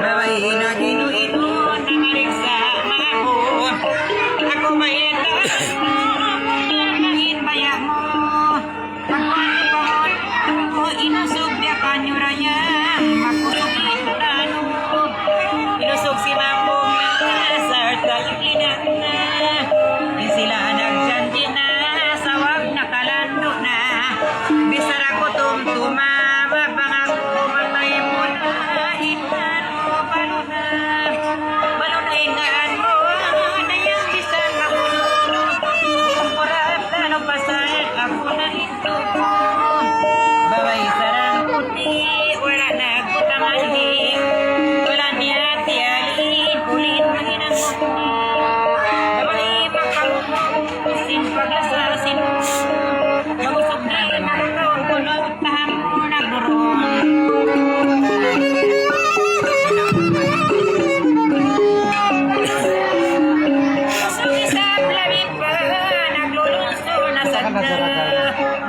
Babay na ginu-ino na mariksama ko. Ako mayeta Nangin baya mo. Pagpapahon ako inusog niya kanyuraya. Makusugin na nung inusog si Mambong sa artalikinan na. Din sila nagjanji na sawag nakalando na. Bisar ako tumtuma mapangako matay mo na. Inan mo balunainaan mo na yung bisan makulo. Kumpurat na no pasal ako na ito ko. Babay sarang puti wala nagputangali. Wala niya tiyalin kulit manginang mo. Babay makalusin paglasasin mo. Magusog na makakaon ko no tahan mo nagdurong.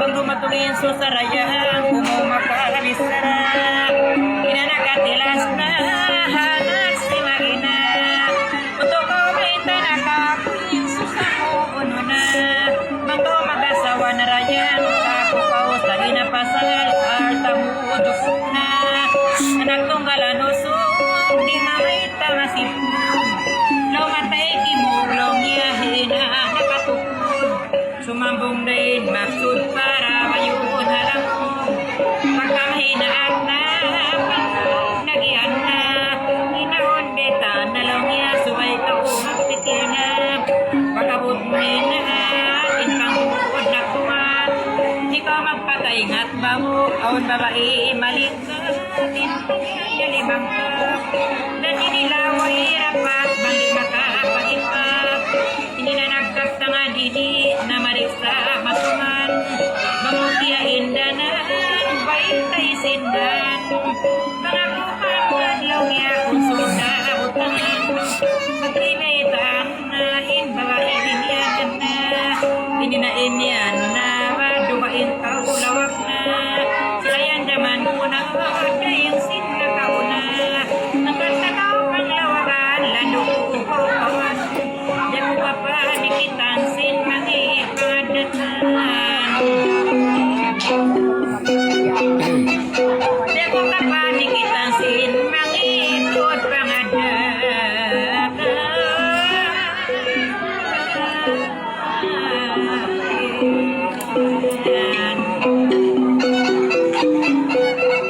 Bang dumatungin sa sarayan umumakaalisara inanakatilas na hanas si Marina untuk ko may tanakakuin susamuon mo na bang magasawa na rayan kapukaw sa ginapasal artamudok na anak tunggalan usong di mamita masipun lomatay kimulong yahin na nakatukod sumambong din maksud para mayun halang pagkamahinaan na nagihan na inaon beta nalong niya subay ka umagpikir na pagkabot mo na inpangukod na kuwan ikaw magpakaingat ba mo aon babae malit ka tinpagyalimang ka naninilaway rapat bali makapagipag hindi na nagkastangan didi na mariksa matuman bangutya indanan baitay sindan pangakuhan kadlaw niya kung suda utangan magpinaitaan na babae inyan na ininainyan na madumain ka ulawak na silayan naman unang kayang sinna kauna ang katakaw panglawagan lalo upaw kawan yan mo pa panikitan sin mangipadatan yan mo pa panikitan sin mangikot pangadatan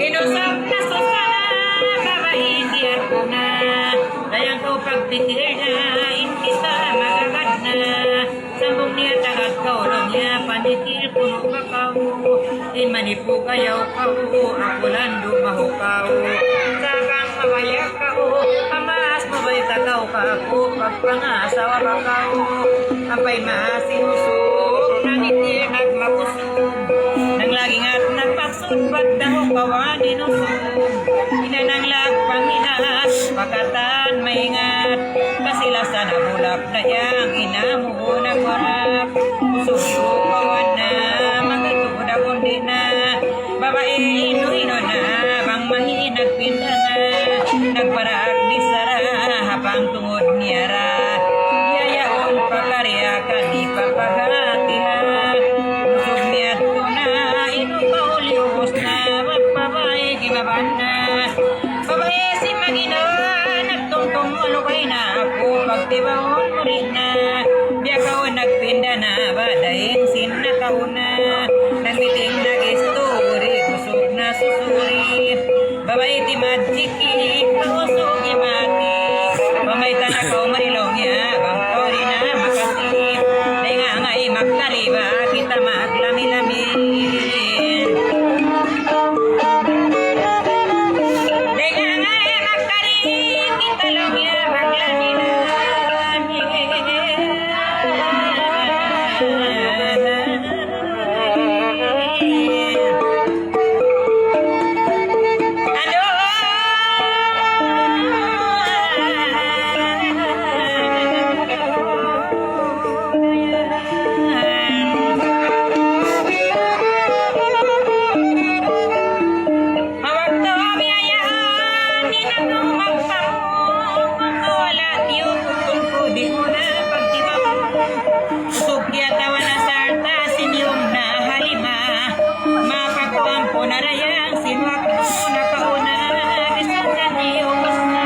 inusap na susana babae diyan ko na dayang ko pagpikir na inkita magagad na sambong niya tagad kaulong niya panikir puno kakaw manipu kayaw kao ako lando mahukaw sakang mawaya kao amas mabay takaw ka ako pagpangasawa bakaw apay maasinusog nangitir nagmapusog nang laging at nagpaksod ba't daho kawan inusog inanang lagpanginas pakatan maingat kasila sa nabulap na yang inamuho nagwarap sugyo kawan na magitugod akong din na babae ino-ino na bang mahinag pinda na nagparaag di sara habang tungod niyara yayaon pakarya ka di papagatihan usog niya to na ino paulios na magbabae gibaban na babae si Magina nagtungtong walukay na ako pagtibahon mo rin na biya kao nagpinda na badaing sinakaw na nagmiting nag-story kusog na susuri babae ti madjiki pausog imati mamay tanakaw marilong ya bang tori na makasip day nga magkariba kita maglami-lamin day nga magkarib kita long ya maglami-lamin Wala tiyong di mo na pagtibang. Usog kiyatawa na sarta, siniyong na halima. Mapakuan po na rayang, sinuwak mo na kauna. Bisan na niyong na,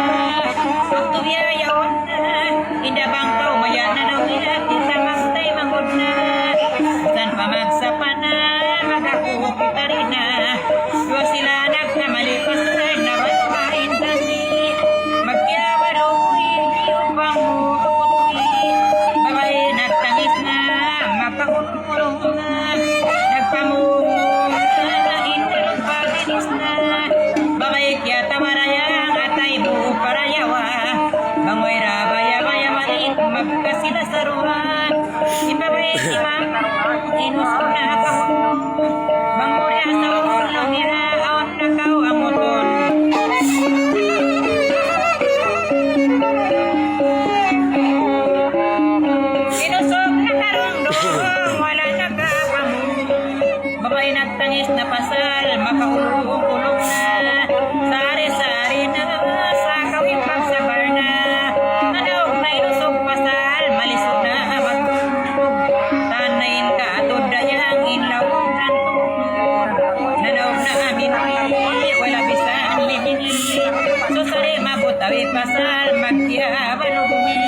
pagtubiyayaon na. Indabang tao, mayan na daw niya, isa magtay manggod na. San pa magsapa na, magakuhok kita rin na. Dua sila nagkamalipas na, nabatuhain kasi. Magkiawaroy, iyupang mo kutuwi. Babae nagtangis na, makakulong na. Nagpamungo na, intirong paginis na. Babae kya tamarayang, atay buo parayawa. Bangoy rabaya-baya malit, magkasila sa ruhan. Ibabay si mamang, inusok na kahulong. Bangurya sa ulong niya, aon na kao ang uton. Inusok na karundong, wala na kapamong. Babae nagtangis na pasal, makaulong-ulong na. Sari-sari na, sa kawing pagsabar na. Nanaog na inusok pasal, malisod na matulog. Tanayin ka atod dayang inlawong tantong. Nanaog na amin wala bisan lihingi. Susari mabutawi pasal, magkiabalumi.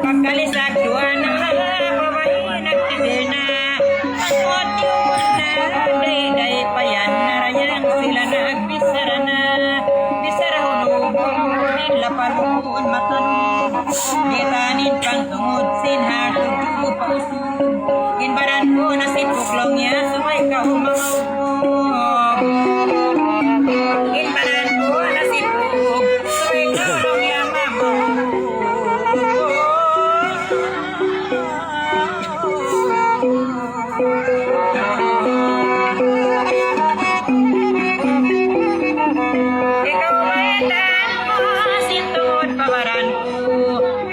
Pagkalisag duwan na, babae nagtibil na. Ang motiyon na, day-day pa yan na rayang sila nagbisara na. Bisara hunubon, laparoon matanong. Gitanin pang tungod, sinhatod ko pausog. Inbaran ko na si Puklong niya, sumay ka umangawog. Inbaran ko na si Puklong, sumay ka umang niya mamawog. Ikaw maetan mo, sintod pabaran ko.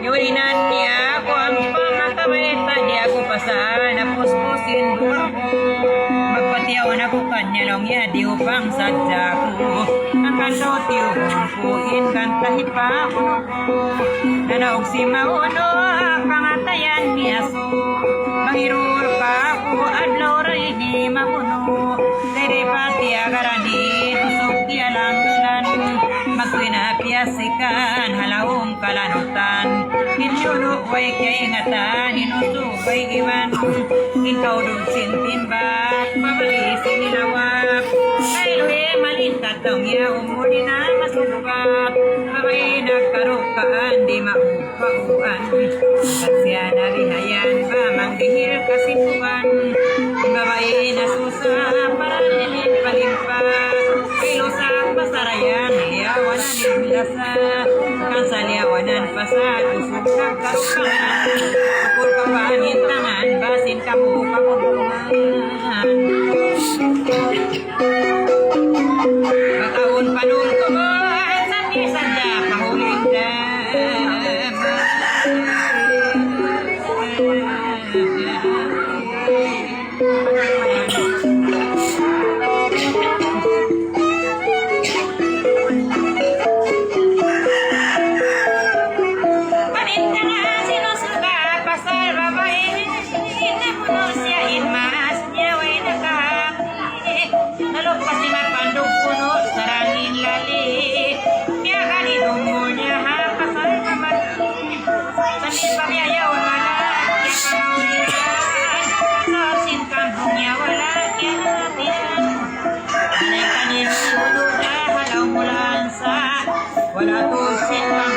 Yurinan niya ako ang pamatawaita, di ako pasaan na puspusin buwan ko. Magpatiyawan ako kanya lang ya, di upang sadya ko. Ang kanot tiyuhon ko, inkantahit pa ako. Nanaog si Mauno, pangatayan niya so. Mangirur pa ako, adlaw rin di mapuno. Dere pati agarani, tusok tiya langlan. Magpinapiyasikan, halawong kalanutan. Hinyuno way kaya ingatan, inusubay iwan. Ikaw doon sintimbak, mabalisi nilawak. Kailuhe malintat daw niya, umuli na masubak. Babay nagkarukaan, di maupauan. At siya nabihayan, bamang dihil kasipuan. Babay nasusa, para nilin palimpa. Ilusak pasarayan, liyawanan ilasa. Kansaliyawanan pasat, usok ng karukangan. Ukul kapanin tangan, basin kamu pagulungan. Pataon panul ko mo, at sandi-sanda pahuling dama. Wala to sin pang